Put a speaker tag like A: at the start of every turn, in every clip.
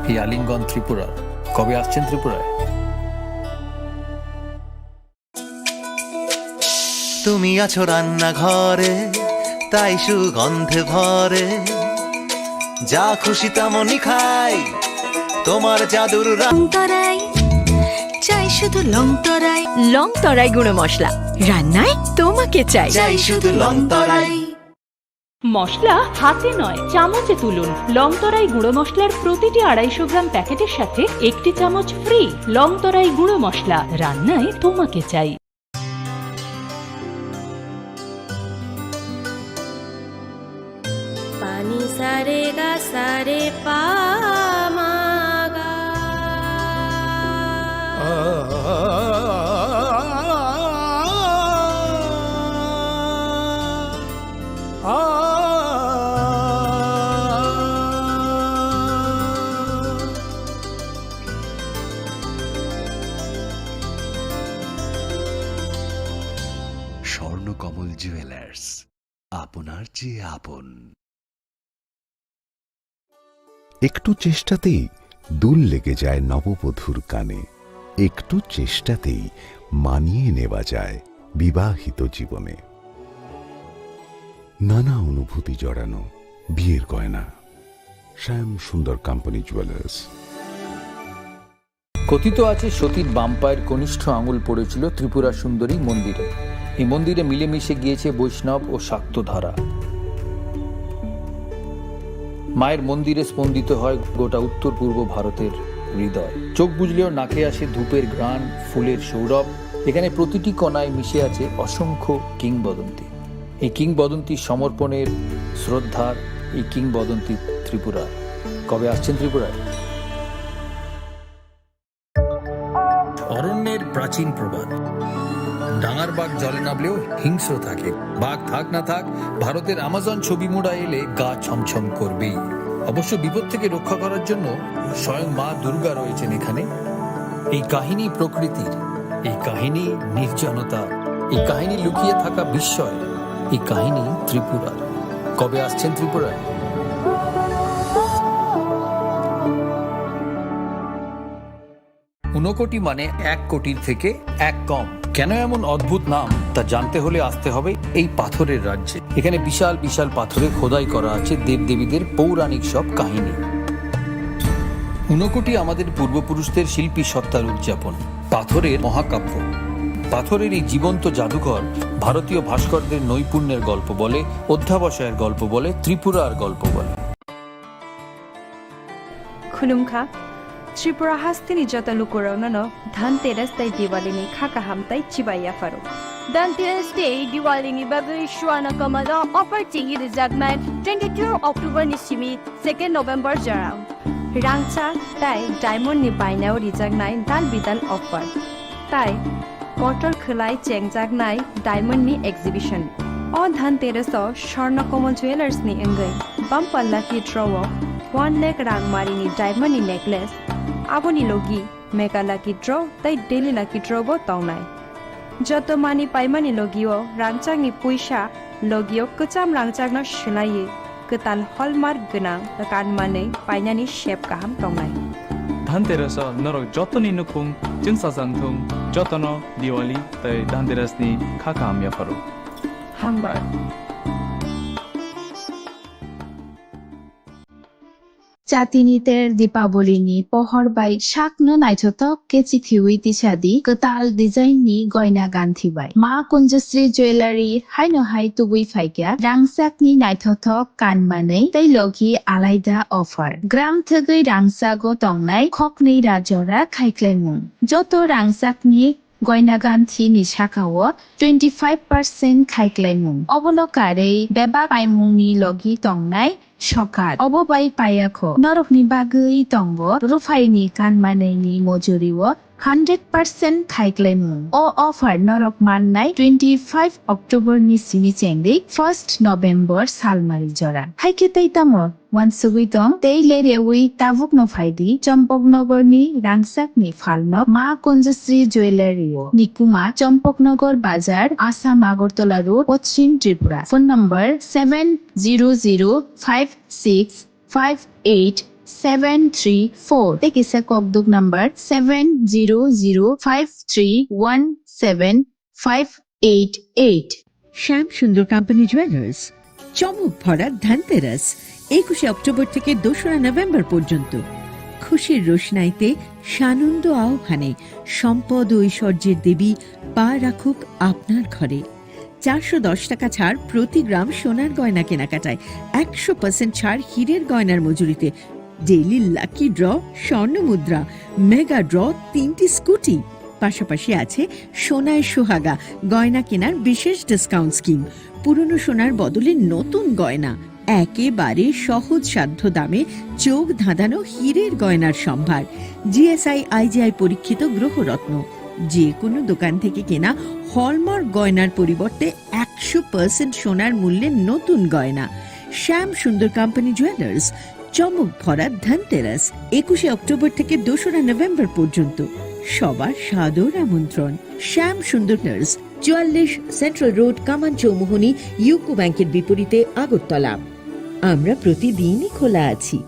A: এই আলিঙ্গন ত্রিপুরার। কবে আসছেন ত্রিপুরায়?
B: তুমি আছো রান্নাঘরে, তাই সুগন্ধে ভরে, যা খুশি তেমনই খাই তোমার জাদুর
C: লংতরাই চাই শুধু লংতরাই, লংতরাই গুঁড়ো মশলা রান্নায় তোমাকে চাই, চাই শুধু লংতরাই।
D: মশলা হাতে নয় চামচে তুলুন। লংতরাই গুঁড়ো মশলার প্রতিটি 250 গ্রাম প্যাকেটের সাথে 1 চামচ ফ্রি। লংতরাই গুঁড়ো মশলা, রান্নায় তোমাকে চাই।
C: পানি সারে গা সারে পা মা গা।
E: স্বর্ণকমল জুয়েলার্স, আপনার চেয়ে আপন।
F: একটু চেষ্টাতেই দুল লেগে যায় নববধূর কানে, একটু চেষ্টাতেই মানিয়ে নেওয়া যায় বিবাহিত জীবনে। নানা অনুভূতি জড়ানো বিয়ের গয়না। শ্যাম সুন্দর কোম্পানি জুয়েলার্স।
A: কথিত আছে সতীর বাম পায়ের কনিষ্ঠ আঙুল পড়েছিল ত্রিপুরা সুন্দরী মন্দিরে। এই মন্দিরে মিলেমিশে গিয়েছে বৈষ্ণব ও শাক্ত ধারা। মায়ের মন্দিরে স্পন্দিত হয় গোটা উত্তর পূর্ব ভারতের হৃদয়। চোখ বুঝলেও নাকে আসে ধূপের ঘ্রাণ, ফুলের সৌরভ। এখানে প্রতিটি কণায় মিশে আছে অসংখ্য কিংবদন্তি। এই কিংবদন্তি সমর্পণের, শ্রদ্ধার, এই কিংবদন্তি ত্রিপুরা। কবে আসছেন ত্রিপুরায়? অরণ্যের প্রাচীন প্রবাদ, ডাঙার বাঘ জলে নামলেও হিংস্র থাকে। বাঘ থাক না থাক, ভারতের আমাজন ছবি মোড়া এলে গা ছমছম করবেই। অবশ্য বিপদ থেকে রক্ষা করার জন্য স্বয়ং মা দুর্গা রয়েছেন এখানে। এই কাহিনী প্রকৃতির, এই কাহিনী নির্জনতা, এই কাহিনী লুকিয়ে থাকা বিস্ময়, এই কাহিনী ত্রিপুরার। কবে আসছেন ত্রিপুরায়? ঊনকোটি মানে 1 কোটির থেকে 1 কম। কেন এমন অদ্ভুত নাম তা জানতে হলে আসতে হবে এই পাথরের রাজ্যে। এখানে বিশাল বিশাল পাথরে খোদাই করা আছে দেবদেবীদের পৌরাণিক সব কাহিনী। ঊনকোটি আমাদের পূর্বপুরুষদের শিল্পী সত্তার উদযাপন, পাথরের মহাকাব্য। পাথরের এই জীবন্ত জাদুঘর ভারতীয় ভাস্করদের নৈপুণ্যের গল্প বলে, অধ্যাবসায়ের গল্প বলে, ত্রিপুরার গল্প বলে।
G: खुलुमखा त्रिपुरा हास्तिनी जतलु कोराउननो धनतेरस तै दिवालीनि खाका हामतै चिबाया फारो
H: धनतेरस डे दिवालीनि बागै सुवाना कमला अफर टिंगी रिजागनाय 22 अक्टोबर निसिमी 2 नभेम्बर जराम
G: रांचा तै डायमंड नि बायनायाव रिजागनाय दान बिदान अफर तै कटल खोलाय चेंगजागनाय डायमंड नि एक्जिबिशन अ धनतेरस स्वर्णकमल ज्वेलर्स नि अंगै बम्पल्ला की ड्रव 1 लाख रांगमारिनि डायमंड नि नेकलेस आबोनि लोगी मेगा लाकी ड्र तै डेली लाकी ड्र बो तौनाय जत मानि पाइमानि लोगियो रांचांनि पुइसा लोगियो कचाम रांचांना सुनायो कताल हलमार्क गोनां कानमानै पाइनानि शेप गाहाम तौनाय
I: धनतेरस नरक जतनि नुखुं जोंसाजांथुं जतन दिवाली तै धनतेरसनि खाका हामिया फारो
G: हामबाय।
J: Catiniter Dipaboli pohor bai shakno naitotok kechithiwi tisadi ketal design ni goina ganthi bai ma kunjasri jewelry haino hai tubui faikya rangsak ni naitotok kanmanei tei logi alaida offer gram thegui rangsago tongnai khokni rajora khaiklaimu joto rangsak ni গয়না গান্থি নি শাখাও 25% খাইক্লাইমুং অবলকারে বেবা পাইমুংনি লগি তংনাই সকাত অববাই পায়াখো নরকনি বাগৈ তংব রুফাইনি কানমানেনি মজুরিও 100% খাইক্লাইমুং ও offer নরক মাননাই 25 October নি সিনি চেংদি 1 November সালমারি জরা হাইকেতাই তামো ওয়ানসুগুইতং তেইলেরেউই তাবুক নফাইদি চম্পকনগরনি রাংসাকনি ফালন মা কুঞ্জশ্রী জুয়েলারিও নিকুমা চম্পকনগর বাজার Assam Agartala road পশ্চিম Tripura phone নম্বর 70056585 734 tekisa kokduk number 7005317588
C: শ্যাম সুন্দর কোম্পানি জুয়েলার্স চমক ভরা ধানতেরাস 21 অক্টোবর থেকে 2রা নভেম্বর পর্যন্ত খুশির রোশনাইতে সানন্দ আহ্বানে সম্পদ ও ঐশ্বর্যের দেবী পা রাখুক আপনার ঘরে 410 টাকা ছাড় প্রতি গ্রাম সোনার গয়না কেনাকাটায় 100% ছাড় হীরের গয়নার মজুরিতে ডেইলি লাকি ড্র স্বর্ণ মুদ্রা মেগা ড্র 3টি স্কুটি পাশাপাশি আছে সোনায় সোহাগা গয়না কেনার বিশেষ ডিসকাউন্ট স্কিম পুরনো সোনার বদলে নতুন গয়না একেবারে সহজসাধ্য দামে চোখ ধাঁধানো হীরের গয়নার সম্ভার জিএসআই আইজিআই পরীক্ষিত গ্রহরত্ন যে কোনো দোকান থেকে কেনা হলমার্ক গয়নার পরিবর্তে 100% সোনার মূল্যে নতুন গয়না শ্যাম সুন্দর কোম্পানি জুয়েলার্স চমক ভরা ধনতেরাস 21 অক্টোবর থেকে 2রা নভেম্বর পর্যন্ত সবার সাদর আমন্ত্রণ শ্যাম সুন্দর জুয়েলার্স 44 সেন্ট্রাল রোড কামান চৌমুহনী ইউকো ব্যাংকের বিপরীতে আগরতলা আমরা প্রতিদিনই খোলা আছি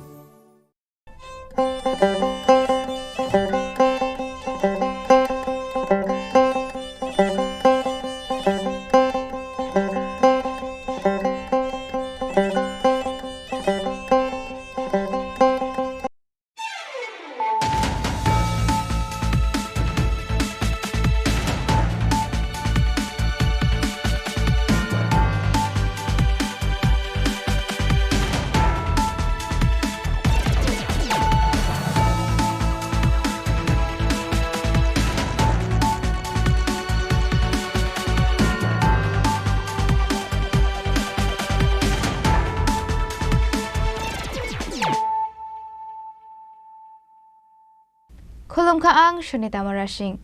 K: Khulumkha ang Shunita Marashing.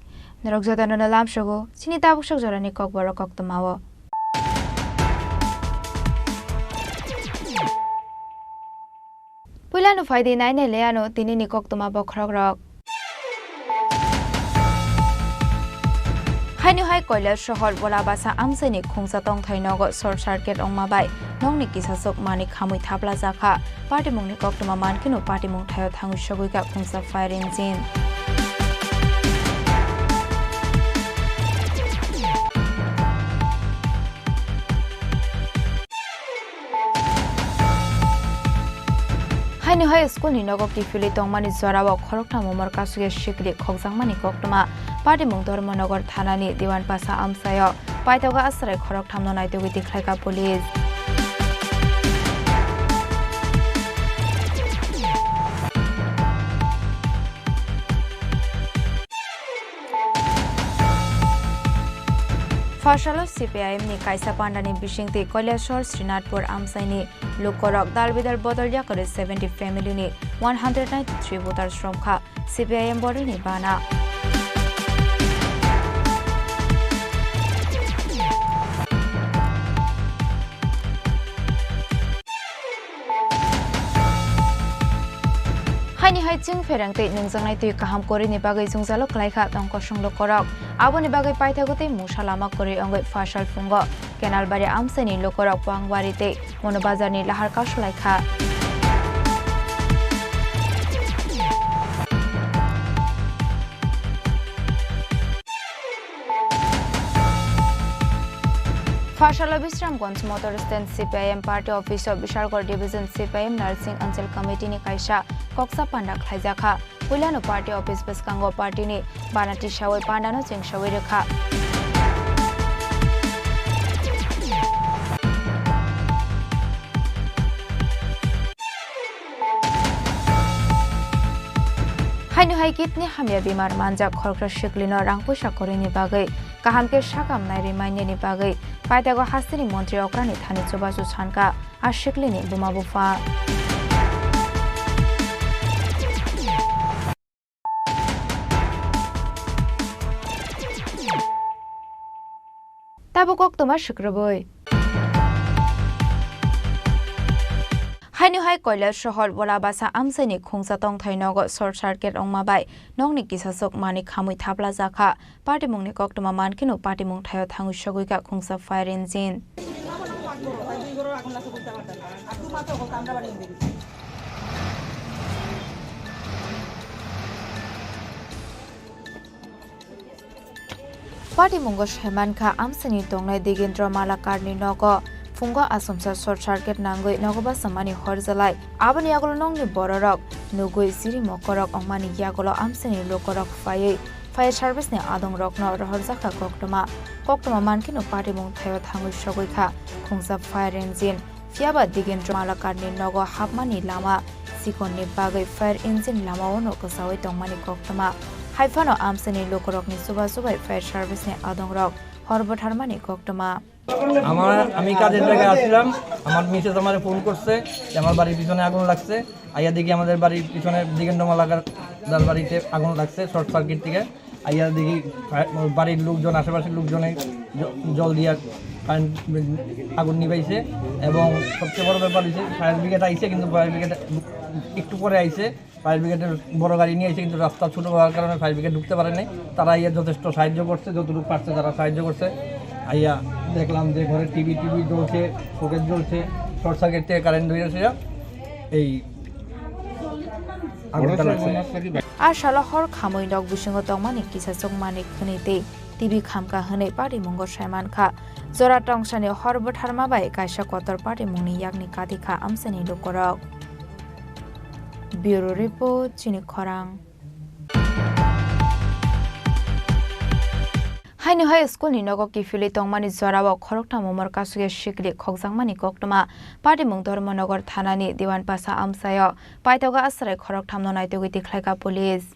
K: Narogzota no nalam shogo, sinita bushok jorani Kokborok Koktomawo. Pulano Friday night leano tinini Koktoma Bokrog. Hainu Hai Koiler Shohol Bolabasa Amseni Kungsatong Tainogo Short Circuit on Mabai, Nongni Kisasok Mani Kamui Tabla Zaka, Party Mungni Koktoma Mankino Party Mung Tayo Tangu Shoguka Kungsa Fire Engine. Hainu High School ni Nogo Kifili Tongmani Zorawa Korokna Momor Kasuya Shikli Koksangmani Koktoma Party Mung Dormonogor Thanani Diwan Pasa Amsayo Paitoga Asrai Korok Tamno Naito with the Kleka Police. Fashalo CPIM ni Kaisa Pandani Bishingti Koilashor Srinatpur Amsaini Lukorok Dalbidar Bodolya Kore 70 family ni 193 voters from Kha CPIM body ni Bana. Haini hai chung ferangte nungjangnai tui kaham kori ni bagai jungjalo klaikha tongko sunglo korok aboni bagai paithagote musalama kori ongoi fashal fungo kenal bari amsani lokorok pangwarite monobazarni lahar kaslaikha Fashalo Bisramganj Motor Stand CPIM Party Office of Bishargor Division CPIM Nursing Ancel Committee ni Kaisa Koksa Panda Khlaijaka Pulano Party Office Beskango Party ni Banati Shawai Pandano Chingshawai Rekha Hainu hai kitni hamya bimar manja khorkra shiklino rangpusa korini bagai kahamke shakam nai reminder ni bagai paitago hastini montri okrani thani chobasu chanka ar shiklini buma bufa tabukok tomar shukraboi Hainu hai Koilar Shohol Bolabasa Amsani Kungsatong Tainogo Short Circuit on Mabai, Nongni Kisasok Mani Kamui Tabla Zaka, Party Mungni Koktoma Mankino Party Mung Tayo Tangu Shoguka Kungsa Fire Engine. Party Mungo Shemanka Amsani Dongnai Digendra Malakarni Nogo Fungo Asumsa Short Circuit Nangoi Nogoba Samani Horzalai Abani Yagolo Nongni Bororok Nugoi Siri Mokorok Omani Yagolo Amsani Lokorok Fire Service ne Adong Rokno Horzaka Koktoma Mankino Party Mung Tayo Tangu Shogoika Kungsa Fire Engine Fiaba Digendra Malakarni Nogo Hapmani Lama Sikoni Bagai Fire Engine Lama Ono Kosawi Dongmani Koktoma Haifano Amsani Lokorok ni Suba Fire Service ne Adong Rok Horbot Harmani Koktoma
L: আমি কাজের জায়গায় আসছিলাম আমার Mrs আমারে phone করছে যে আমার বাড়ির পিছনে আগুন লাগছে আইয়া দেখি আমাদের বাড়ির পিছনে দিগেন্দ্রমালাকার দার বাড়িতে আগুন লাগছে শর্ট সার্কিট থেকে আইয়া দেখি বাড়ির লোকজন আশেপাশের লোকজনে জল দিয়া কারেন্ট আগুন নিভাইছে এবং সবচেয়ে বড় ব্যাপার হচ্ছে ফায়ার ব্রিগেড আইছে কিন্তু ফায়ার ব্রিগেড একটু পরে আইছে ফায়ার ব্রিগেডের বড় গাড়ি নিয়ে আইছে কিন্তু রাস্তা ছোটো হওয়ার কারণে ফায়ার ব্রিগেড ঢুকতে পারে নাই তারা আইয়া যথেষ্ট সাহায্য করছে যতটুকু পারছে তারা সাহায্য করছে আইয়া দেখলাম যে ঘরে টিভি জ্বলছে শোকেস জ্বলছে শর্ট সার্কিট থেকে কারেন্ট ধরেছে এই আগুনটা লাগছে
K: আর শালহর খামই নক বিসঙ্গ তংমানি কিসাসক মানিক খনিতে টিভি খামকা হনে পারি মঙ্গ সাইমানখা জরা টংসানি হরবট হারমাবাই কাইসা কতর পারি মুনি ইয়াগনি কাদিখা আমসানি লোকরক ব্যুরো রিপোর্ট চিনি খরাং Haini High School ni nogo kifili tongmani zorawa khorokta momor kasuge shikli khokjangmani koktoma party mung dharmanagar thanani diwan pasa amsayo paitoga asrai khoroktam no naitogi tikhlaika police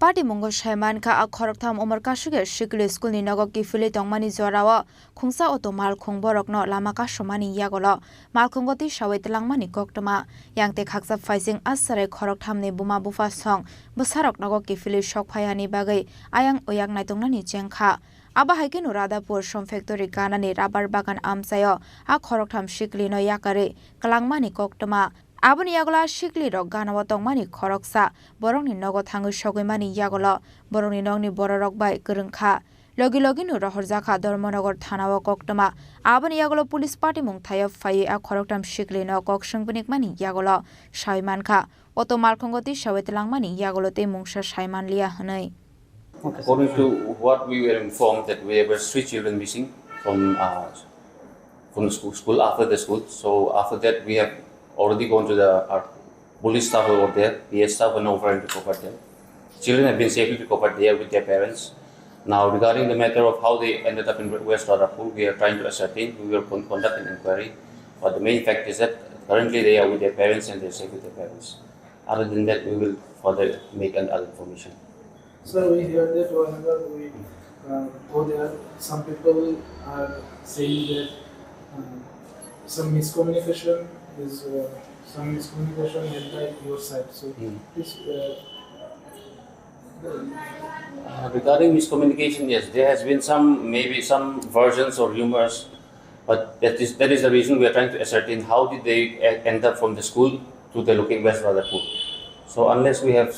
K: Party Mungo Shemanka a Koroktam Omar Kashuge Shikli School ni Nogo Kifili Tongmani Zorawa Kungsa Oto Mal Kongborok no Lamaka Shomani Yagolo Malkongoti Shawet Langmani Koktoma Yangte Haksa Faising Asare Koroktam ni Buma Bufa Song Busarok Nogo Kifili Shok Payani Bagai Ayang Oyang Naitongnani Jengkha Aba Haikin Radapur Shom Factory Ganani Rabar Bagan Amsayo a Koroktam Shikli no Yakare Kalangmani Koktoma Aboni Yagola Shikli Rok Ganawa Tongmani Koroksa Borongni Nogo Tangu Shogimani Yagola Borongni Nongni Bororok Bai Gurungkha Logi nu Rohorzaka Dormonogor Thanawa Koktoma Aboni Yagola Police Party Mung Thayo Faye a Koroktam Shikli no Kok Shungbunikmani Yagola Shaimankha Oto Malkongoti Shawetlangmani Yagolote Mungsha Shaiman Lia Hanai
M: According to what we were informed that we were 3 children missing from the school after the school. So after that we have already gone to our police staff over there, PS staff went over and recovered them. Children have been safely recovered there with their parents. Now regarding the matter of how they ended up in West Radapur, we are trying to ascertain. We will conduct an inquiry. But the main fact is that currently they are with their parents and they are safe with their parents. Other than that, we will further make other information.
N: So we hear that whenever we go there, some people are saying that some miscommunication is held by your side. So please.
M: Regarding miscommunication, yes, there has been maybe some versions or rumors, but that is the reason we are trying to ascertain how did they end up from the school to the looking West Radapur. So unless we have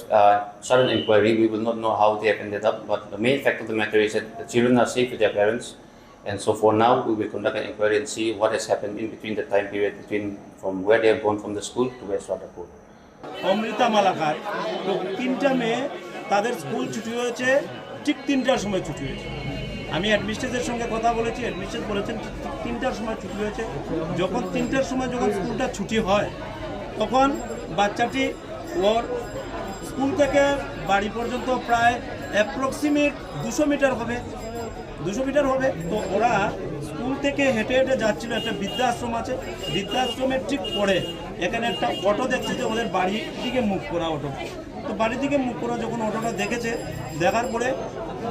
M: sudden inquiry, we will not know how they have ended up. But the main fact of the matter is that the children are safe with their parents, and so for now we will conduct an inquiry and see what has happened in between the time period from where they have gone from the school to West Radapur.
O: Amrita Malakar তো 3টা মেয়ে তাদের school ছুটি হয়েছে ঠিক 3টার সময় ছুটি হয়েছে আমি অ্যাডমিনিস্ট্রেটরের সঙ্গে কথা বলেছি অ্যাডমিনিস্ট্রেটর বলেছেন 3টার সময় ছুটি হয়েছে যখন 3টার সময় যখন স্কুলটা ছুটি হয় তখন বাচ্চাটি ওর স্কুল থেকে বাড়ি পর্যন্ত প্রায় অ্যাপ্রক্সিমেট 200 মিটার হবে তো ওরা স্কুল থেকে হেঁটে যাচ্ছিল একটা বৃদ্ধাশ্রম আছে বৃদ্ধাশ্রমের ঠিক পরে এখানে একটা অটো দেখছে যে ওদের বাড়ির দিকে মুখ করা অটো তো বাড়ির দিকে মুখ করা যখন অটোটা দেখেছে দেখার পরে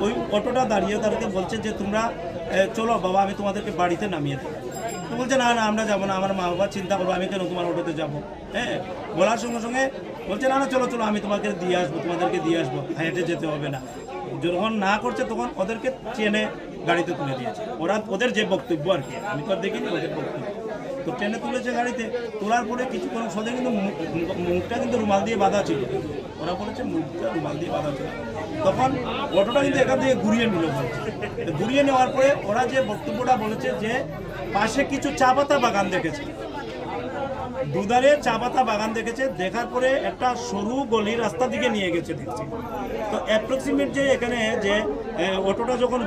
O: ওই অটোটা দাঁড়িয়ে তাদেরকে বলছে যে তোমরা চলো বাবা আমি তোমাদেরকে বাড়িতে নামিয়ে দেবো তো বলছে না আমরা যাবো না আমার মা বাবা চিন্তা করবো আমি কেন তোমার অটোতে যাবো হ্যাঁ বলার সঙ্গে সঙ্গে বলছে না চলো আমি তোমাদেরকে দিয়ে আসবো হেঁটে যেতে হবে না যখন না করছে তখন ওদেরকে ট্রেনে গাড়িতে তুলে দিয়েছে ওদের যে বক্তব্য আর কি আমি তো আর দেখিনি ওদের বক্তব্য তো ট্রেনে তুলেছে গাড়িতে তোলার পরে কিছুক্ষণ সঙ্গে কিন্তু মুখটা কিন্তু রুমাল দিয়ে বাঁধা ছিল ওরা বলেছে মুখটা রুমাল দিয়ে বাঁধা ছিল তখন অটোটা কিন্তু এখান থেকে ঘুরিয়ে নিল ঘুরিয়ে নেওয়ার পরে ওরা যে বক্তব্যটা বলেছে যে পাশে কিছু চা পাতা বাগান দেখেছে দুধারে চা পাতা বাগান দেখেছে, দেখার পরে একটা সরু গলির রাস্তা দিকে নিয়ে গেছে দেখছি। তো অ্যাপ্রক্সিমেট যে এখানে যে অটোটা যখন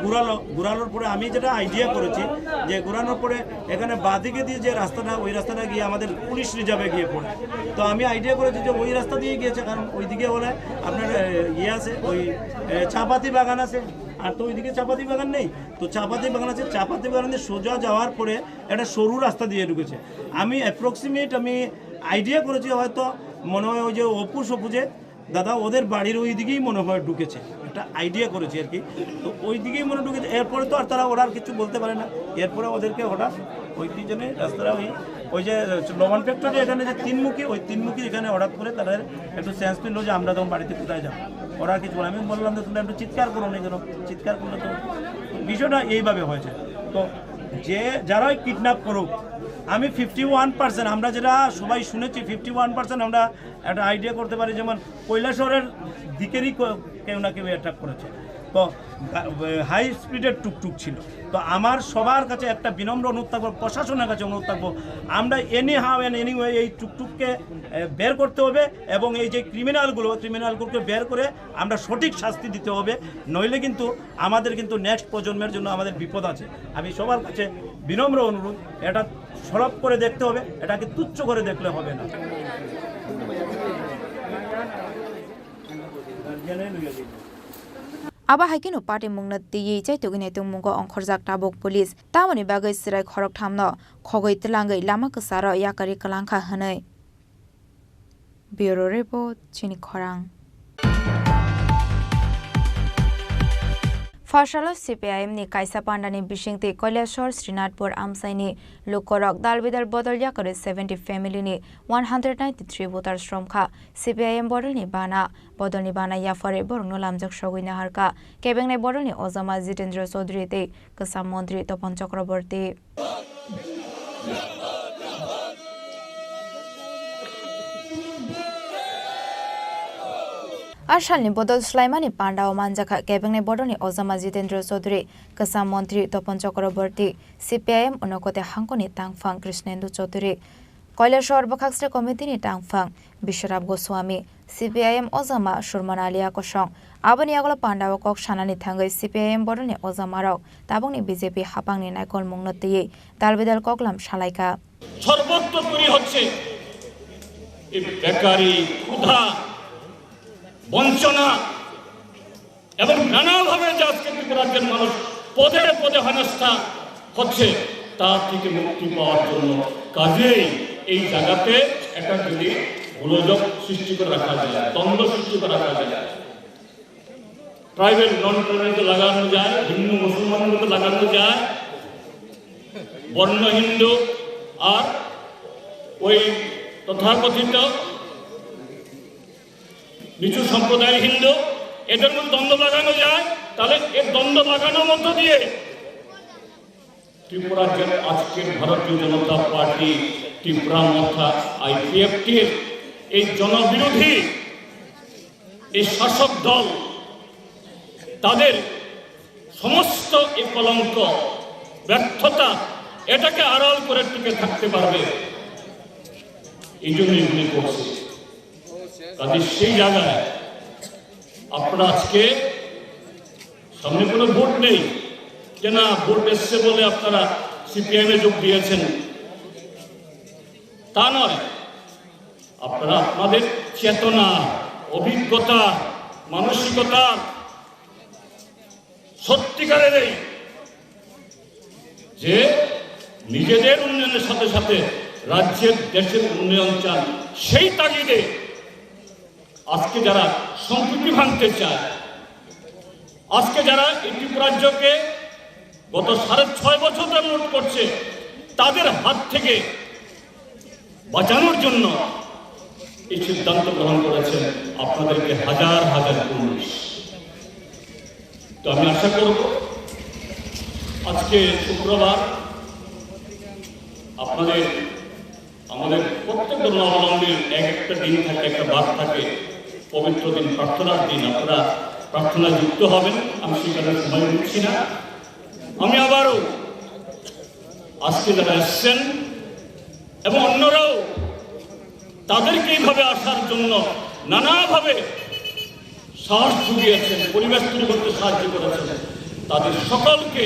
O: ঘুরানোর পরে আমি যেটা আইডিয়া করেছি যে ঘুরানোর পরে এখানে বাঁদিকে দিয়ে যে রাস্তাটা, ওই রাস্তাটা গিয়ে আমাদের পুলিশ রিজার্ভে গিয়ে পড়ে। তো আমি আইডিয়া করেছি যে ওই রাস্তা দিয়ে গিয়েছে, কারণ ওইদিকে হলে আপনার আছে, ওই চাপাতি বাগান আছে, আর তো ওইদিকে চাপাতি বাগান নেই। তো চাপাতি বাগান আছে, চাপাতি বাগানে সোজা যাওয়ার পরে একটা সরু রাস্তা দিয়ে ঢুকেছে। আমি অ্যাপ্রক্সিমেট আইডিয়া করেছি হয়তো মনে হয় ওই যে অপুজে দাদা ওদের বাড়ির ওই দিকেই মনে হয় ঢুকেছে, একটা আইডিয়া করেছি আর কি। তো ওই দিকেই মনে ঢুকেছে। এরপরে তো আর ওরা আর কিছু বলতে পারে না। এরপরে ওদেরকে হঠাৎ ওই দুজনে রাস্তাটা ওই যে লবণ ফ্যাক্টরি এখানে যে তিনমুখী, ওই তিনমুখী এখানে হঠাৎ করে তাদের একটু সেন্স পেল যে আমরা তখন বাড়িতে কোথায় যাবো। ওরা কিছু বলে, আমি বললাম যে তোমরা একটু চিৎকার করো না, কেন চিৎকার করলে তো বিষয়টা এইভাবে হয়েছে। তো যে যারাই কিডন্যাপ করুক, আমি 51% আমরা যেটা সবাই শুনেছি 51% আমরা একটা আইডিয়া করতে পারি, যেমন কৈলাসহরের দিকেরই কেউ না কেউ অ্যাটাক করেছে। তো হাই স্পিডের টুকটুক ছিল। তো আমার সবার কাছে একটা বিনম্র অনুরোধ থাকবো, প্রশাসনের কাছে অনুরোধ থাকবো, আমরা এনি হাউ অ্যান্ড এনিওয়ে এই টুকটুককে বের করতে হবে, এবং এই যে ক্রিমিনালগুলোকে বের করে আমরা সঠিক শাস্তি দিতে হবে, নইলে কিন্তু আমাদের কিন্তু নেক্সট প্রজন্মের জন্য আমাদের বিপদ আছে। আমি সবার কাছে বিনম্র অনুরোধ, এটা সলভ করে দেখতে হবে, এটাকে তুচ্ছ করে দেখলে হবে না।
K: Aba haikinu party mungna tiyi chai tugine tung mungo ongkhorjak tabok police tamoni bagai sirai khorok thamno khogoi tlangai lama ksaro yakari kalangkha hanai Bureau Report Chini Khorang Fashala CPIM ni kaisa pandani bishingti Koilashor Srinathpur Amsaini Lukorok Dalbidal Bodol Yakare 70 family ni 193 voters from Kha CPIM Bodol ni Bana Bodol ni Bana Yafare Borno Lamjak Shogina Harka Kebeng ni Bodol ni Ozama Jitendra Chaudhary te Kasam Mantri Topon Chakraborty Ashalni Bodol Sulaimani Pandao Manjaka Kebeng Bodoni Ozama Jitendra Chaudhary Kasam Mantri Topon Chakraborty CPIM Onokote Hankoni Tangfang Krishnendu Chaudhary Koilashor Bakakstra Committee ni Tangfang Bisharab Goswami CPIM Ozama Shurman Alia Kosong Abani Agla Pandao Kok Shanani Thangai CPIM Bodoni Ozama Rao Tabongni BJP Hapangni Naikol Mungnotiye Dalbidal Koklam Shalaika
P: সর্বোত্তপরি হচ্ছে এই bakery ক্ষুধা বঞ্চনা এবং নানাভাবে যে আজকে রাজ্যের মানুষ পদে পদে হেনস্থা হচ্ছে তা থেকে মুক্তি পাওয়ার জন্য কাজেই এই জায়গাতে একটা যদি গোলযোগ সৃষ্টি করে রাখা যায়, দ্বন্দ্ব সৃষ্টি করে রাখা যায়, ট্রাইবেল নন ট্রাইবেলকে লাগানো যায়, হিন্দু মুসলমানকে লাগানো যায়, বর্ণ হিন্দু আর ওই তথাকথিত নিচু সম্প্রদায়ের হিন্দু এদের মধ্যে দ্বন্দ্ব লাগানো যায়, তাহলে এই দ্বন্দ্ব লাগানোর মধ্য দিয়ে ত্রিপুরা আজকের ভারতীয় জনতা পার্টি ত্রিপুরা মথা IPFটির এই জনবিরোধী এই শাসক দল তাদের সমস্ত এই কলঙ্ক ব্যর্থতা এটাকে আড়াল করে টিকে থাকতে পারবে, এই জন্য এগুলি করছে। কাজে সেই জায়গায় আপনারা আজকে সামনে কোনো ভোট নেই যে না ভোট এসছে বলে আপনারা CPIM যোগ দিয়েছেন, তা নয়। আপনারা আপনাদের চেতনা, অভিজ্ঞতা, মানসিকতা সত্যিকারের যে নিজেদের উন্নয়নের সাথে সাথে রাজ্যের দেশের উন্নয়ন চান, সেই তাগিদে আজকে যারা সম্প্রীতি ভাঙতে চায়, আজকে যারা এই রাজ্যকে গত 6.5 বছর ধরে লুট করছে, তাদের হাত থেকে বাঁচানোর জন্য এই সিদ্ধান্ত গ্রহণ করেছেন আপনাদেরকে হাজার হাজার পুলিশ। তো আমি আশা করব আজকে শুক্রবার আপনাদের আমাদের প্রত্যেক ধর্মাবলম্বীর একটা দিন থাকে, একটা বাদ থাকে, পবিত্র দিন, প্রার্থনার দিন। আপনারা প্রার্থনায় যুক্ত হবেন, আমি সেখানে সময় দিচ্ছি না। আমি আবারও আজকে যারা এসছেন এবং অন্যরাও তাদেরকে এইভাবে আসার জন্য নানাভাবে সাহস জুগিয়েছেন, পরিবেশ তৈরি করতে সাহায্য করেছেন, তাদের সকলকে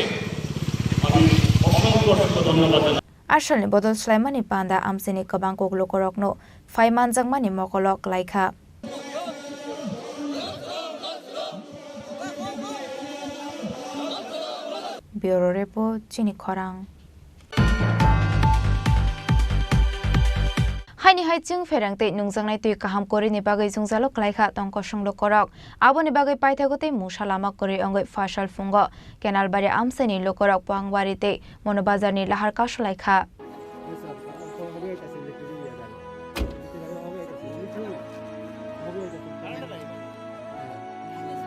P: আমি অসংখ্য ধন্যবাদ জানাই।
K: Arshal ni bodol Sulaimani panda amsini kabang koklo korokno Faiman jangmani mokolok laika. Bureau Report Chini Khorang. Haini hai chung ferangte nungjangnai tui kaham kori ni bagai jungjalo klaikha tongko sunglo korok aboni bagai paithagote musalama kori ongoi fashal fungo kenal bari amseni lokorok pangwarite monobazar ni lahar kasulaikha.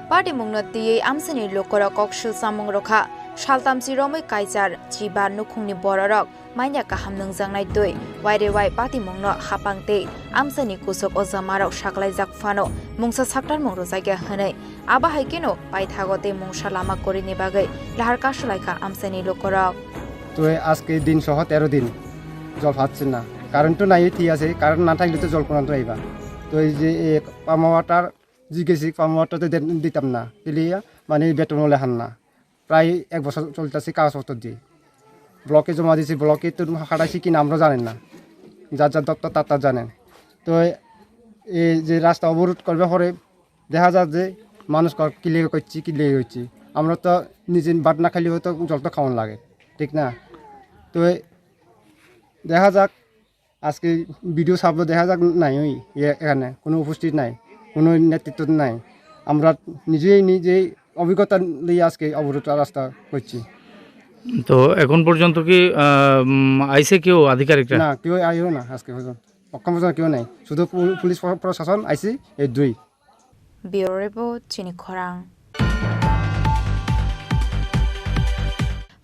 K: Party mungnati amseni lokorok kokshil samung rokha Shaltamsi romoi kaisar chibar nukhungni bororok mainya kaham nungjangnai tui waire wai pati mungno hapangte amsani kusok ojamarok saklaijak fano mungsa saktar mungro jaiga hwnei aba haikeno paithagote mungsa lama korini bagai lahar kasulaikha amsani lokorok
Q: তো আজকে দিন সহ 13 দিন জল পাচ্ছেন না, current তো নাই, ঠিক আছে, কারেন্ট না থাকলে তো জল কোন আইবা। তো এই যে পাম্প ওয়াটার জিজ্ঞেসি পাম্প ওয়াটার তো দিতাম না, দিলিয়া মানে বেতন লেখান না, প্রায় 1 বছর চলতেছে কাগজপত্র দিয়ে ব্লকে জমা দিয়েছি, ব্লকে তো হাঁটাইছি কিনা আমরা জানেন না, যার যার দপ্তর তার জানেন। তো এই যে রাস্তা অবরোধ করবে পরে দেখা যায় যে মানুষ কিলিয়ে করছি আমরা তো নিজে বাদ না খাইলেও তো জল তো খাওয়ান লাগে, ঠিক না? তো দেখা যাক আজকে ভিডিও ছাপলো, দেখা যাক নাই ওই এখানে কোনো উপস্থিত নাই, কোনো নেতৃত্ব নাই, আমরা নিজেই অভিজ্ঞতা নিয়ে আজকে অবরোধ রাস্তা করছি।
R: তো এখন পর্যন্ত কি আইসে কেউ আধিকারিকরা?
Q: না, কেউ আইও না, আজকে পর্যন্ত অক্ষম পর্যন্ত কেউ নাই, শুধু পুলিশ প্রশাসন আইসি এই 2।
K: Bureau Report Chini Khorang.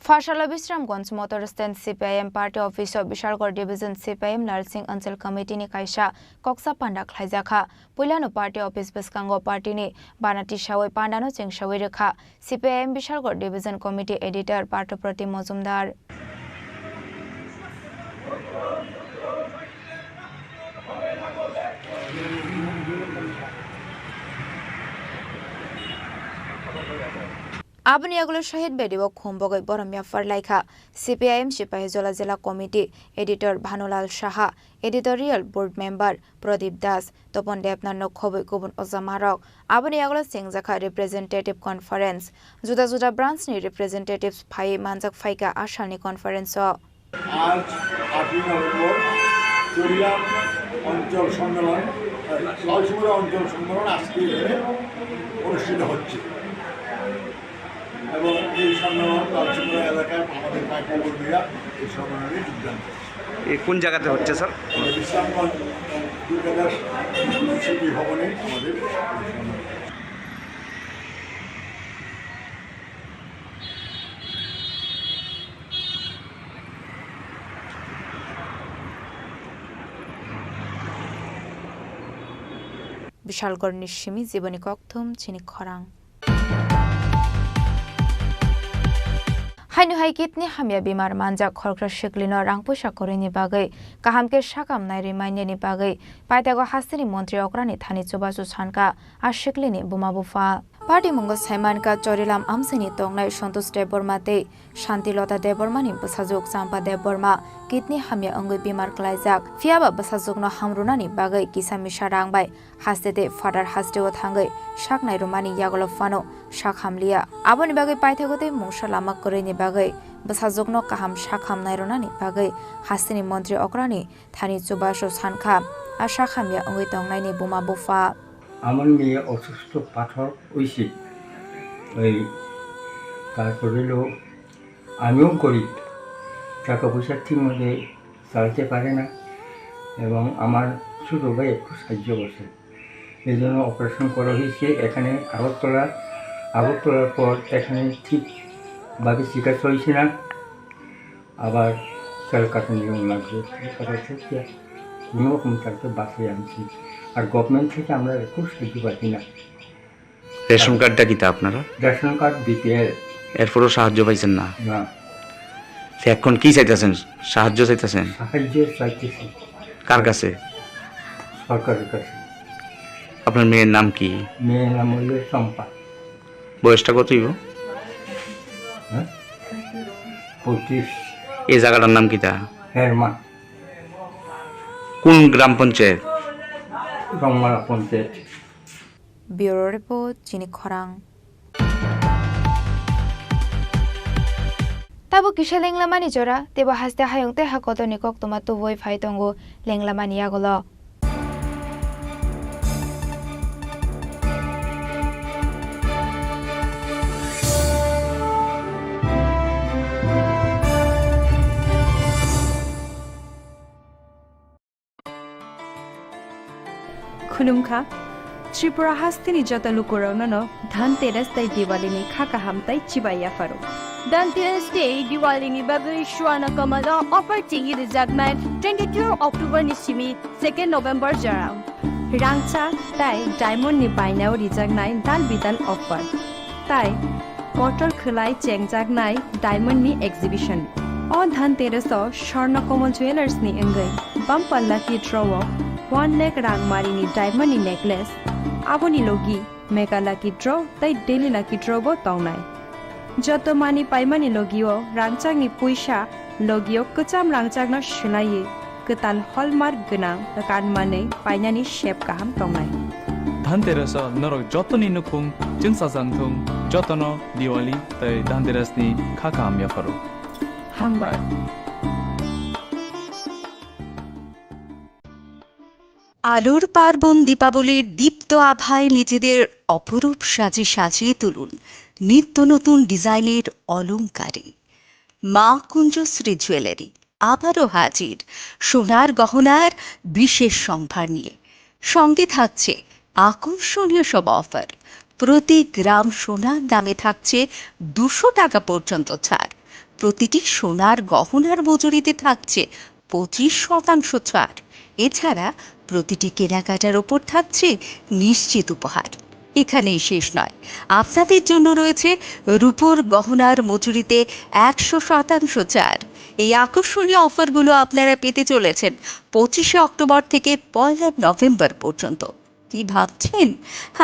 K: Fashala Bisramganj Motor Stand CPIM Party Office of Bishargor Division CPIM Nursing Ancel Committee ni kaisa koksa panda khlaijaka Puilano Party Office Beskango Party ni Banati Shawai Pandano Chingshawai rekha CPIM Bishargor Division Committee Editor Partoprati Mozumdar. Abani agulo shahid bedibo khumbogai boromya farlaikha CPIM Sipahijola Jela Committee Editor Bhanulal Shaha Editorial Board Member Pradip Das Topon Debnano Khoboi Gubun Ozamarok Abani agulo Singjaka Representative Conference Juda branch ni representatives phai manjak phaika ashani conference o
S: আজ 8 November চরিয়াম অঞ্চল সম্মেলন লালসিমুড়া অঞ্চল সম্মেলন আজকে অনুষ্ঠিত হচ্ছে এবং এই সম্মেলন লালসিমুড়া এলাকার আমাদের পার্টি কর্মীরা এই সম্মেলনে যোগদান করছে।
R: কোন জায়গাতে হচ্ছে স্যার?
S: বিশ্রামগঞ্জ দুর্গাদাস স্মৃতি ভবনে আমাদের
K: Bishalgor Nishimi Ziboni Kokthum Chini Khorang. Hainu hai kitni hamya bimar manja khorkra shiklino rangpusha korini bagai kahamke shakam nai remind ni bagai paitago hasini montri okrani thani chobasu chanka ar shiklini bumabufa Party Mungo Saimanka Chorilam Amsini Tongnai Santosh Debormate Shantilota Debormani Basazuk Sampa Deborma Kitni Hamya Ongui Bimar Klaijak Fiaba Basazukno Hamrunani Bagai Kisami Sharangbai Hastete Fadar Hastewo Thangai Shaknai Rumani Yagolo Fano Shak Hamlia Aboni Bagai Paitagote Mushalama Korini Bagai Basazukno Kaham Shak Hamnai Runani Bagai Hastini Montri Okrani Thani Chubasho Sankha Ashak Hamya Ongui Tongnai ni Buma Bufa
T: আমার মেয়ে অসুস্থ পাথর হয়েছে ওই তারপরে আমিও গরিব টাকা পয়সা ঠিক মতো চালাতে পারে না এবং আমার ছোটো ভাই একটু সাহায্য করছে এই জন্য অপারেশন করা হয়েছে এখানে আগরতলার পর এখানে ঠিকভাবে চিকিৎসা হয়েছে না আবার ক্যালকাটা নিয়েও লাগবে কোনোরকম তাকে বাসে আনছি আর গভর্নমেন্ট থেকে আমরা একটু সাহায্য পাচ্ছি না
R: রেশন কার্ডটা কিতা আপনারা
T: রেশন কার্ড বিপিএল
R: এরপরও সাহায্য পাইছেন না
T: না
R: এখন কি চাইতেছেন সাহায্য চাইতেছেন
T: সাহায্য চাইতেছি
R: কার কাছে
T: সরকারের কাছে।
R: আপনার মেয়ের নাম কি?
T: মেয়ের নাম হইল চম্পা।
R: বয়সটা কত হইব?
T: হ্যাঁ 25।
R: এই জায়গাটার নাম কি তা?
T: হেরমা।
R: কোন গ্রাম পঞ্চায়েত?
T: রংমারা পঞ্চায়েত।
K: ব্যুরো রিপোর্ট চিনি খরাং। Tabo kisha lenglamani jora teba haste hayongte hakoto nikok toma tu voi phai tongo lenglamani agolo.
G: खुलुमखा Tripura हास्तिनी जता लुकुराउननो धनतेरस ताई दिवालीनि खाका हामताई चिबाइया फारो
H: धनतेरस Day दिवालीनि बागै शुआना कमला अफर टिंगी रिजागनाय 22 अक्टोबर नि सिमी 2 नोभेम्बर जराव
G: रांचा ताई डायमंड नि बायनाव रिजागनाय दाल बिदान अफर ताई कटर खलाय चेंगजागनाय डायमंड नि एग्जिबिशन अ धनतेरस स्वर्णकमल ज्वेलर्स नि अंगै बम्पल्ला की ड्रॉव 1 लाख रांगमारिनि डायमंड नि नेकलेस आबोनि लोगी मेगा लाकी ड्रॉ ताई डेली लाकी ड्रॉ बो ताउनाय जतो मानि पाइमानि लोगियो रांचांनि पुइसा लोगियो कचाम रांचांना सुनाये कताल हलमार्क गोनां कानमानै पाइनानि शेप गाहाम ताउनाय
I: धनतेरस नरक जतनि नुखुं जोंसाजांथुं जतनो दिवाली तै धनतेरसनि खाका हामयाफारो
G: हामबाय।
U: আলোর পার্বণ দীপাবলির দীপ্ত আভায় নিজেদের অপরূপ সাজে সাজিয়ে তুলুন নিত্য নতুন ডিজাইনের অলংকারে। মা কুঞ্জশ্রী জুয়েলারি আবারও হাজির সোনার গহনার বিশেষ সম্ভার নিয়ে। সঙ্গে থাকছে আকর্ষণীয় সব অফার। প্রতি গ্রাম সোনার দামে থাকছে 200 টাকা পর্যন্ত ছাড়। প্রতিটি সোনার গহনার মজুরিতে থাকছে 25% ছাড়। এছাড়া প্রতিটি কেনাকাটার ওপর থাকছে নিশ্চিত উপহার। এখানেই শেষ নয়, আপনাদের জন্য রয়েছে রূপোর গহনার মজুরিতে 100% ছাড়। এই আকর্ষণীয় অফারগুলো আপনারা পেতে চলেছেন 25 অক্টোবর থেকে 1 নভেম্বর পর্যন্ত। কি ভাবছেন?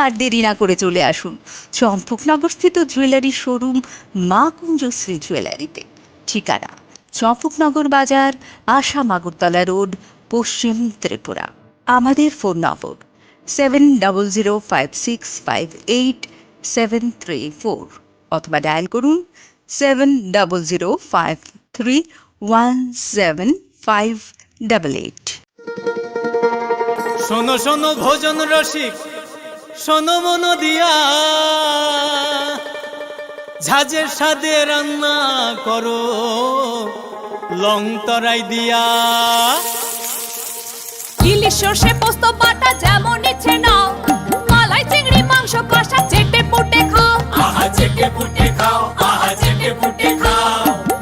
U: আর দেরি না করে চলে আসুন চম্পকনগরস্থিত জুয়েলারি শোরুম মা কুঞ্জশ্রী জুয়েলারিতে। ঠিকানা চম্পকনগর বাজার, আসাম আগরতলা রোড, পশ্চিম ত্রিপুরা। আমাদের ফোন নম্বর 7006587734 অথবা ডায়াল করুন 7005317588।
V: শোনো শোনো ভোজন রসিক, শোনো মন দিয়া, ঝাঁঝের স্বাদে রান্না করো লং তরাই দিয়া।
W: ইলিশ সর্ষে পোস্ত বাটা যেমন ইচ্ছে নাও, মালাই চিংড়ি মাংস কষা চেটে পুটে খাও,
V: আহা চেটে পুটে খাও, আহা চেটে পুটে খাও।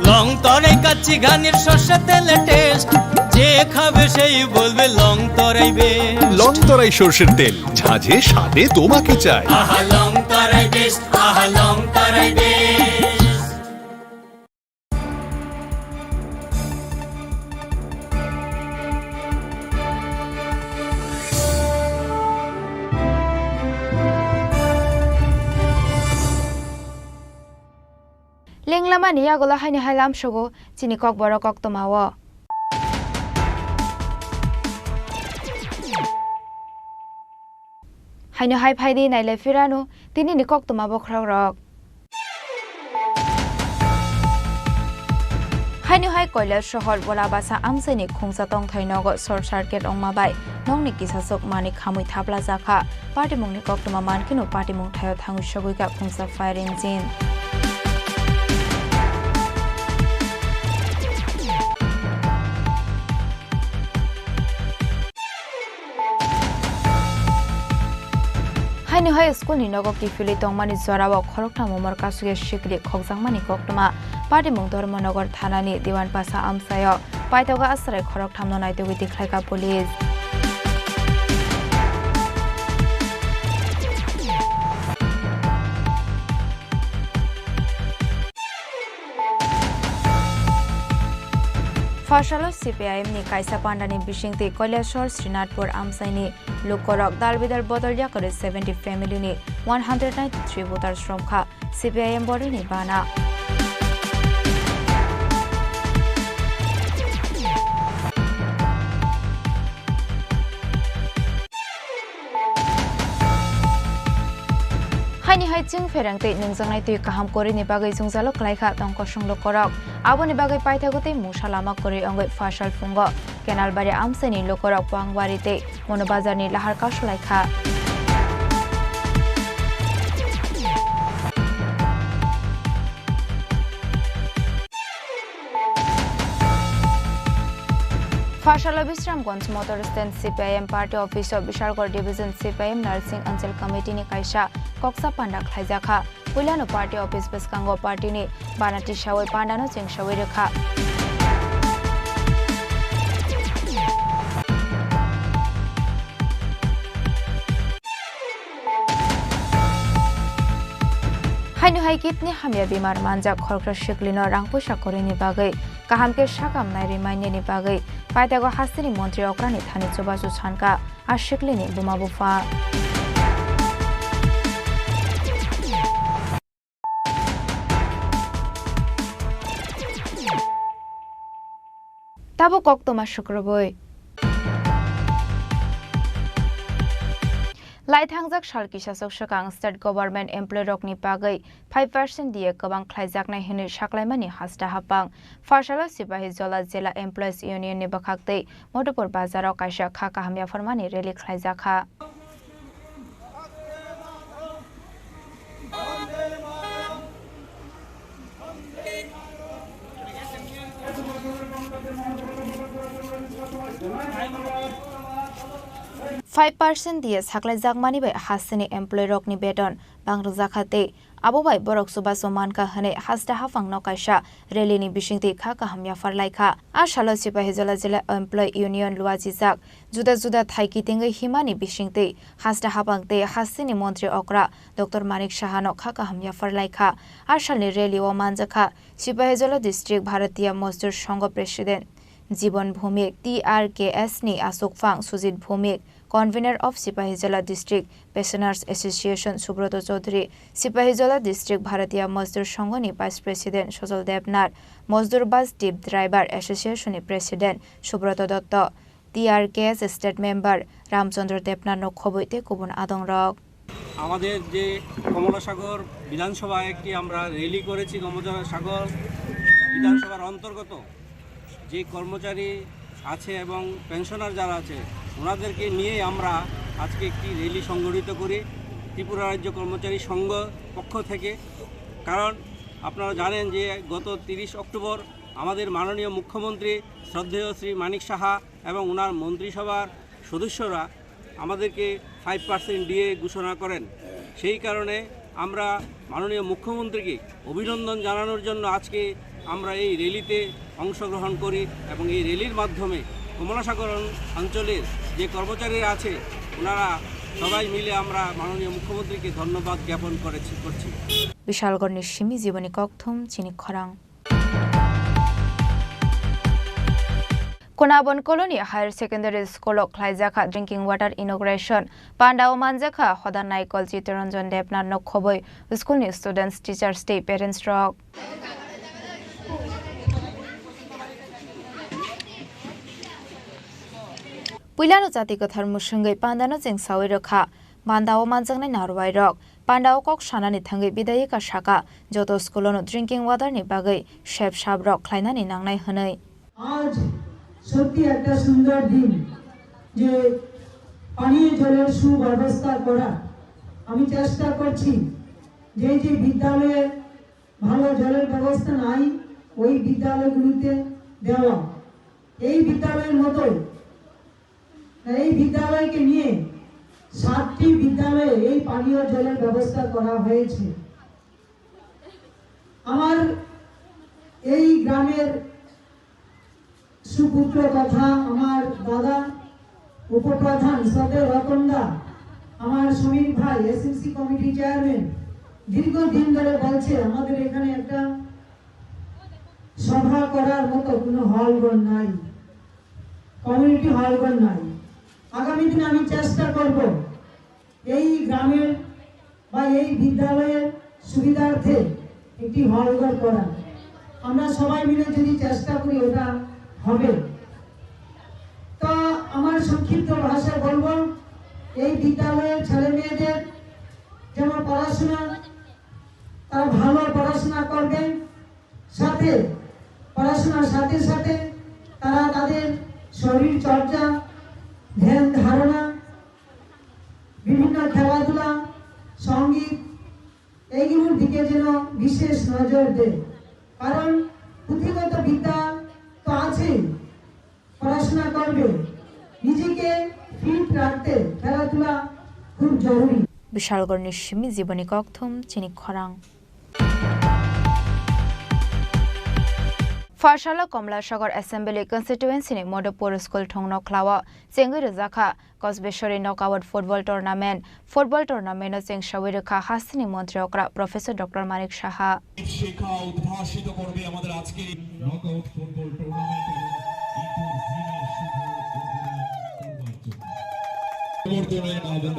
V: লং তরাই কাচ্চি ঘানির সর্ষে তেলে টেস্ট, যে খাবে সেই বলবে লং তরাই বেশ।
E: লং তরাই সর্ষের তেল, ঝাঁঝে স্বাদে তোমাকে চাই।
V: আহা লং তরাই বেশ, আহা লং তরাই বেশ।
K: Lenglamani agola haini hailam shogo chini kokborok oktomawo. Haino hai phaidi naile firanu tini ni koktomabo khrogrok. Haino hai koilar shohor bolabasa amsani khungsa tong thainogo short circuit ongmabai nongni kisasok mani khamui thapla jakha party mungni koktoma mankinu party mung thayo thangu shoguika khungsa fire engine. Haino hai school ni nogo ki fili tongmani zorawo khorokna momor kasuge shikri khokjangmani koktoma party mung Dharmanagar থানানি দিওয়ান পাসা আমসায় পাইতগা আশ্রয় খরক থামনো নাইতে উইতি খাইকা police. ফসল CPIM ni kaisa pandani bisingti Koilashwar Srinathpur Amsaini Lukorok Dalbidar Bodolya kore 70 family ni 193 voters from kha CPIM body ni bana Haini hai chung ferangte ningjangnai tui kaham kori ni bagai jungjalo klaikha tongko sunglo korok aboni bagai paithagote musalama kori ongoi fasal fungo kenalbari amsani lokorok pangwarite monobazarni lahar kaslaikha Fashala Bisramganj Motor Stand CPIM Party Office of Bishargor Division CPIM Nursing Ancel Committee ni kaisa Koksa Panda Khlaijaka Puilano Party Office Beskango Party ni Banati Shawai Pandano Chengshawai Rekha Hainu haikitni hamya bimar manja khorkra shiklino rangpusa korini bagai kahamke sakam nai remind ni bagai paitago hasini mantri okrani thani chobasu chanka ar shiklini buma bufa tabo koktoma shukroboi Laithangjak salki sasok sakang state government employee rokni bagai 5% diye kabang khlaijaknai hini saklaimani hasta hapang Fashala Sipahi Jola Jela Employees Union ni bakhakte Modupur bazaro kaisa khaka hamya formani rally khlaijakha Five 5% diye saklai jakmani bai hasini employee rokni beton bangro jakhate abo bai borok subaso manka hane hasta hafang no kaisa rally ni bisingti khaka hamya farlaikha ashalo Sipahi Jola Jela Employee Union luaji jak juda juda thaiki tingai himani bisingti hasta hapangte hasini mantri okra Dr. Manik Shahano khaka hamya farlaikha ashalni rally o manjakha Sipahi Jola District Bharatiya Mazdur Sangho President Jibon Bhumik TRKS ni Asok Phang Sujit Bhumik Convener of Sipahijola District Pensioners Association Subroto Chaudhary, Sipahijola District Bharatiya Mazdur Sangho ni Vice President Sojol Devnath, Mazdur Bus Tip Driver Association ni President Subroto Dotto, TRKS State Member Ramchandra Devnath no khoboite kubun adongrok.
O: আমাদের যে কমলাসাগর বিধানসভায় একটি আমরা rally করেছি কমলাসাগর বিধানসভার অন্তর্গত যে কর্মচারী আছে এবং পেনশনার যারা আছে ওনাদেরকে নিয়ে আমরা আজকে একটি র্যালি সংগঠিত করি ত্রিপুরা রাজ্য কর্মচারী সংঘ পক্ষ থেকে কারণ আপনারা জানেন যে গত 30 অক্টোবর আমাদের মাননীয় মুখ্যমন্ত্রী শ্রদ্ধেয় শ্রী মানিক সাহা এবং ওনার মন্ত্রিসভার সদস্যরা আমাদেরকে 5% দিয়ে ঘোষণা করেন সেই কারণে আমরা মাননীয় মুখ্যমন্ত্রীকে অভিনন্দন জানানোর জন্য আজকে আমরা এই র্যালিতে অংশগ্রহণ করি এবং এই র্যালির মাধ্যমে কমলাসাগর অঞ্চলের যে কর্মচারীরা আছে ওনারা সবাই মিলে আমরা মাননীয় মুখ্যমন্ত্রীকে ধন্যবাদ জ্ঞাপন করছি
K: বিশালগড় নিশ্চিমি জীবনী ককথুম চিনি খরাং Konabon Colony Higher Secondary School Khlaijaka Drinking Water Inauguration Pandao Manjaka Hodan Naikol Chitaranjan Devnath no khoboi school ni students teachers stay parents rock Puilano jati kothar musungai pandano jengsawai rakha bandao manjangnai narwai rok pandao kok sanani thangai bidai ka saka joto schoolono drinking water ni bagai shep sab rok khlainani nangnai hanai
B: আজ সত্যি একটা সুন্দর দিন যে পানীয় জলের সুব্যবস্থা করা আমি চেষ্টা করছি যে যে বিদ্যালয়ে ভালো জলের ব্যবস্থা নাই ওই বিদ্যালয়গুলোতে দেওয়া এই বিদ্যালয়ের মতো এই বিদ্যালয়কে নিয়ে 7টি বিদ্যালয়ে এই পানীয় জলের ব্যবস্থা করা হয়েছে আমার এই গ্রামের সুপুত্র তথা আমার দাদা উপপ্রধান সদর রতনদা আমার সমীর ভাই এসএসসি কমিটি চেয়ারম্যান দীর্ঘদিন ধরে বলছে আমাদের এখানে একটা সভা করার মতো কোনো হলঘর নাই, কমিউনিটি হলঘর নাই। আগামী দিনে আমি চেষ্টা করব এই গ্রামের বা এই বিদ্যালয়ের সুবিধার্থে একটি হলঘর করা। আমরা সবাই মিলে যদি চেষ্টা করি ওটা হবে। তো আমার সংক্ষিপ্ত ভাষায় বলবো, এই বিদ্যালয়ের ছেলে মেয়েদের যেমন পড়াশোনা, তারা ভালো পড়াশোনা করবে, সাথে পড়াশোনার সাথে সাথে তারা তাদের শরীর চর্চা, ধ্যান ধারণা, বিভিন্ন খেলাধুলা, সঙ্গীত, এইগুলোর দিকে যেন বিশেষ নজর দেয়। কারণ পুঁথিগত বিদ্যা তো আছে, পড়াশোনা করবে, নিজেকে ফিট রাখতে খেলাধুলা খুব জরুরি।
K: বিশালগড় নিশ্চিমি জীবনী ককথুম চিনি খরাং। ফারসালা কমলাসাগর অ্যাসেম্বলি কনস্টিটুয়েন্সিनि মধুপুর স্কুল ठंगनो ख्लावा চেঙ্গি রজাখা কসবেশ্বরী নকআউট ফুটবল টুর্নামেন্ট চেংসাউই রেখা হাসিনি মন্ত্রী অকরা প্রফেসর ডক্টর মানিক সাহা।
A: শিক্ষা উদ্ভাসিত করবে আমাদের আজকের নকআউট ফুটবল টুর্নামেন্ট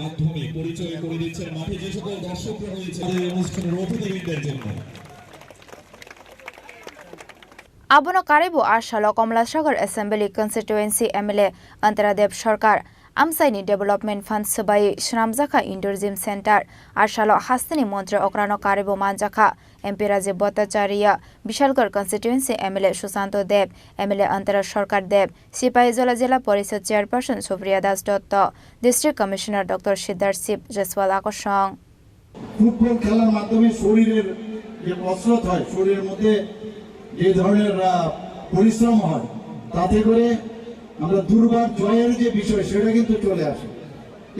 A: মাধ্যমে পরিচয় করে দিচ্ছেন মাঠে যে সকল দর্শকরা রয়েছে এই অনুষ্ঠানের অতিথিবৃন্দের জন্য।
K: আবনো কারিবু আরশাল Kamalasagar assembly constituency MLA Antara Deb Sarkar আমসাইনি ডেভেলপমেন্ট ফান্ড সবাই শ্রামজাখা ইনডোর জিম সেন্টার আরশাল হাসিনি মন্ত্রী অক্রানো কারিবু মানজাখা MP Rajib Bhattacharya Bishalgarh constituency MLA Sushanta Deb MLA Antara Sarkar Deb Sepahijala জেলা পরিষদ chairperson Supriya Das Dutta district commissioner doctor Siddharth Shiv Jaiswal আকর্ষণ।
S: ফুটবল খেলার মাধ্যমে শরীরের যে কসরত হয়, শরীরের মধ্যে যে ধরনের পরিশ্রম হয়, তাতে করে আমরা দুর্বার জয়ের যে বিষয় সেটা কিন্তু চলে আসে।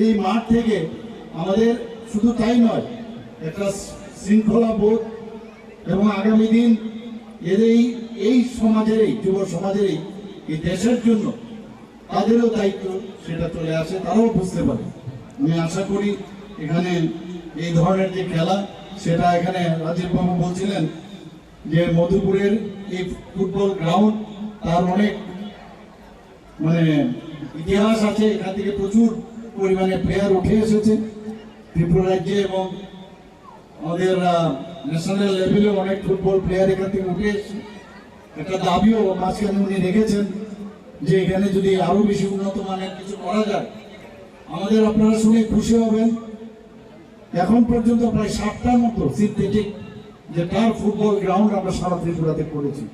S: এই মাঠ থেকে আমাদের শুধু তাই নয়, একটা শৃঙ্খলা বোধ এবং আগামী দিন এই সমাজেরই যুব সমাজেরই এই দেশের জন্য তাদেরও দায়িত্ব সেটা চলে আসে, তারাও বুঝতে পারে। আমি আশা করি এখানে এই ধরনের যে খেলা সেটা এখানে রাজীব বাবু বলছিলেন যে মধুপুরের এই ফুটবল গ্রাউন্ড তার অনেক ইতিহাস আছে, এখান থেকে প্রচুর পরিমাণে প্লেয়ার উঠে এসেছে ত্রিপুরা রাজ্যে এবং আমাদের ন্যাশনাল লেভেলে অনেক ফুটবল প্লেয়ার এখান থেকে উঠে এসেছে। একটা দাবিও মাঝখানে উনি রেখেছেন যে এখানে যদি আরো বেশি উন্নত মানের কিছু করা যায় আমাদের, আপনারা শুনে খুশি হবেন। এখন পর্যন্ত প্রায় 60টার মতো সিনথেটিক যে টার্ফ ফুটবল গ্রাউন্ড আমরা সারা ত্রিপুরাতে করেছি,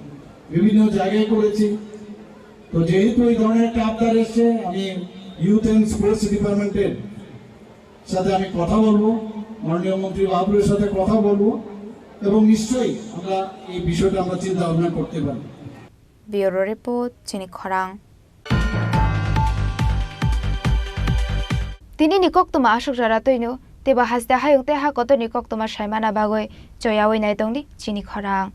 S: বিভিন্ন জায়গায় করেছি। তো যেহেতু এই ধরনের একটা আবদার এসছে, আমি ইউথ অ্যান্ড স্পোর্টস ডিপার্টমেন্টের সাথে আমি কথা বলবো, মাননীয় মন্ত্রী বাবুরের সাথে কথা বলবো এবং নিশ্চয়ই আমরা এই বিষয়টা আমরা চিন্তা ভাবনা করতে পারি।
K: ব্যুরো রিপোর্ট চিনি খরাং। তিনি নিকক তোমা আশোক যারা তৈনো তেবা হাসতে হায়ং তে হা কত নিকক তোমার সাইমানা বাগৈ জয়াওই নাই দংদি চিনি খরাং।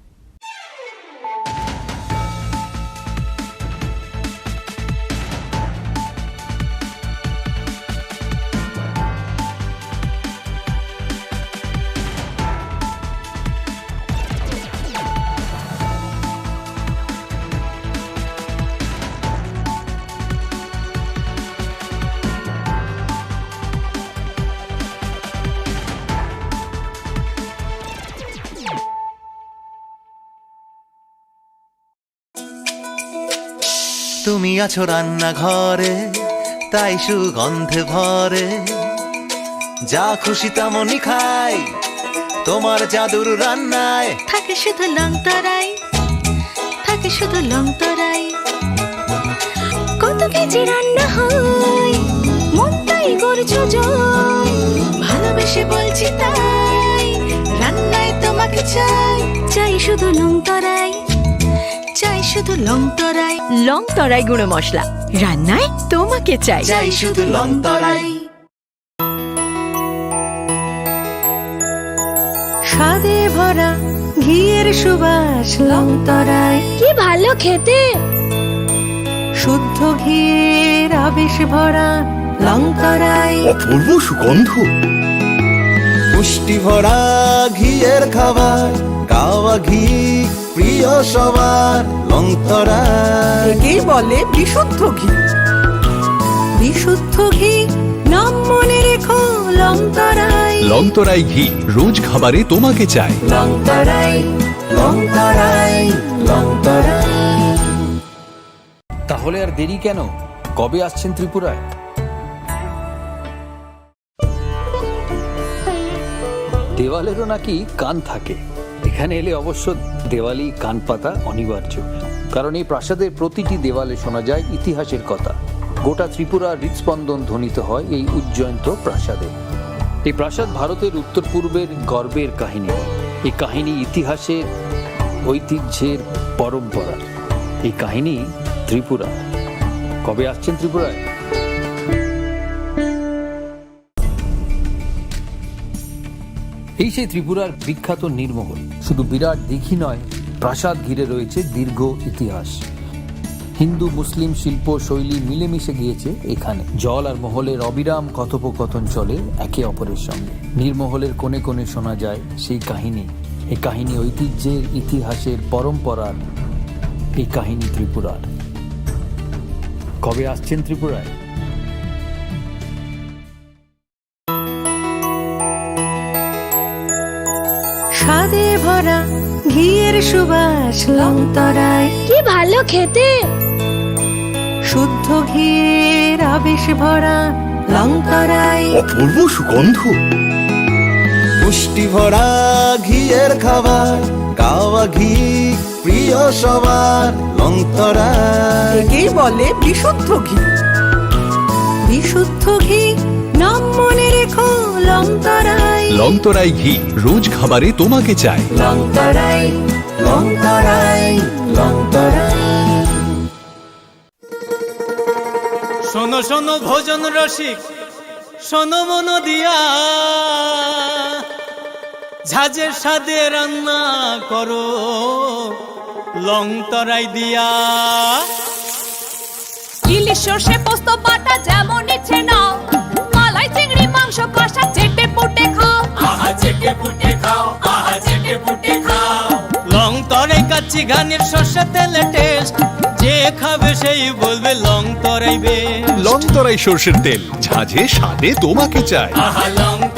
E: তুমি আছো রান্নাঘরে তাই সুগন্ধে ভরে, যা খুশি তেমনই খাই তোমার জাদুর রান্নায়।
D: থাকে শুধু লং তরাই, থাকে শুধু লং তরাই, কত কেজি রান্না হয় মন তাই করছো জয়, ভালোবেসে বলছি তাই রান্নায় তোমাকে চাই, চাই শুধু লং তরাই, চাই শুধু লং তরাই।
C: লং তরাই গুঁড়ো মশলা রান্নায় তোমাকে চাই,
D: চাই শুধু লং তরাই।
C: স্বাদে ভরা ঘিয়ের সুবাস লং তরাই,
D: কি ভালো খেতে,
C: শুদ্ধ ঘিয়ের আবেশ ভরা লং তরাই,
E: অপূর্ব সুগন্ধ, পুষ্টি ভরা ঘিয়ের খাবার গাওয়া ঘি
F: প্রিয় সবার লং তরাই।
C: একেই বলে বিশুদ্ধ ঘি। বিশুদ্ধ ঘি নাম মনে রেখো লং তরাই।
E: লং তরাই ঘি রোজ খাবারে তোমাকে চাই।
F: লং তরাই, লং তরাই, লং তরাই।
J: তাহলে আর দেরি কেন? কবে আসছেন ত্রিপুরায়? দেওয়ালেরও নাকি কান থাকে। এখানে এলে অবশ্য দেওয়ালি কান পাতা অনিবার্য, কারণ এই প্রাসাদের প্রতিটি দেওয়ালে শোনা যায় ইতিহাসের কথা। গোটা ত্রিপুরার হৃৎস্পন্দন ধ্বনিত হয় এই উজ্জয়ন্ত প্রাসাদে। এই প্রাসাদ ভারতের উত্তর পূর্বের গর্বের কাহিনী। এই কাহিনী ইতিহাসের, ঐতিহ্যের, পরম্পরা। এই কাহিনী ত্রিপুরা। কবে আসছেন ত্রিপুরায়? এই সেই ত্রিপুরার বিখ্যাত নীরমহল। শুধু বিরাট দিঘি নয়, প্রাসাদ ঘিরে রয়েছে দীর্ঘ ইতিহাস। হিন্দু মুসলিম শিল্প শৈলী মিলেমিশে গিয়েছে এখানে। জল আর মহলের অবিরাম কথোপকথন চলে একে অপরের সঙ্গে। নীরমহলের কোণে কোণে শোনা যায় সেই কাহিনী। এই কাহিনী ঐতিহ্যের, ইতিহাসের, পরম্পরার। এই কাহিনী ত্রিপুরার। কবে আসছেন ত্রিপুরায়?
C: স্বাদে ভরা ঘিয়ের সুবাস লং তরাই।
H: কি ভালো খেতে।
C: শুদ্ধ ঘিয়ের আবেশ ভরা লং তরাই।
E: অপূর্ব সুগন্ধ।
F: পুষ্টি ভরা ঘিয়ের খাবার, গাওয়া ঘি প্রিয় সবার লং তরাই।
C: একেই বলে বিশুদ্ধ ঘি। বিশুদ্ধ ঘি নাম মনে রেখো লং তরাই।
E: লং তরাই ঘি রোজ খাবারে তোমাকে চাই।
F: লং তরাই, লং তরাই, লং তরাই।
V: শোনো শোনো ভোজন রসিক, শোনো মন দিয়া, ঝাঁঝের স্বাদে রান্না করো লং তরাই দিয়া।
W: ইলিশ সর্ষে পোস্ত বাটা যেমন ইচ্ছে নাও, মালাই চিংড়ি মাংস কষা চেটে পুটে খাও।
V: আহা চেটে পুটে খাও, আহা চেটে পুটে খাও। লং তরাই কাচ্চি ঘানির সর্ষে তেলে টেস্ট, যে খাবে সেই বলবে লং তরাই বে।
E: লং তরাই সর্ষের তেল, ঝাঁঝে স্বাদে তোমাকে চাই।
V: আহা লং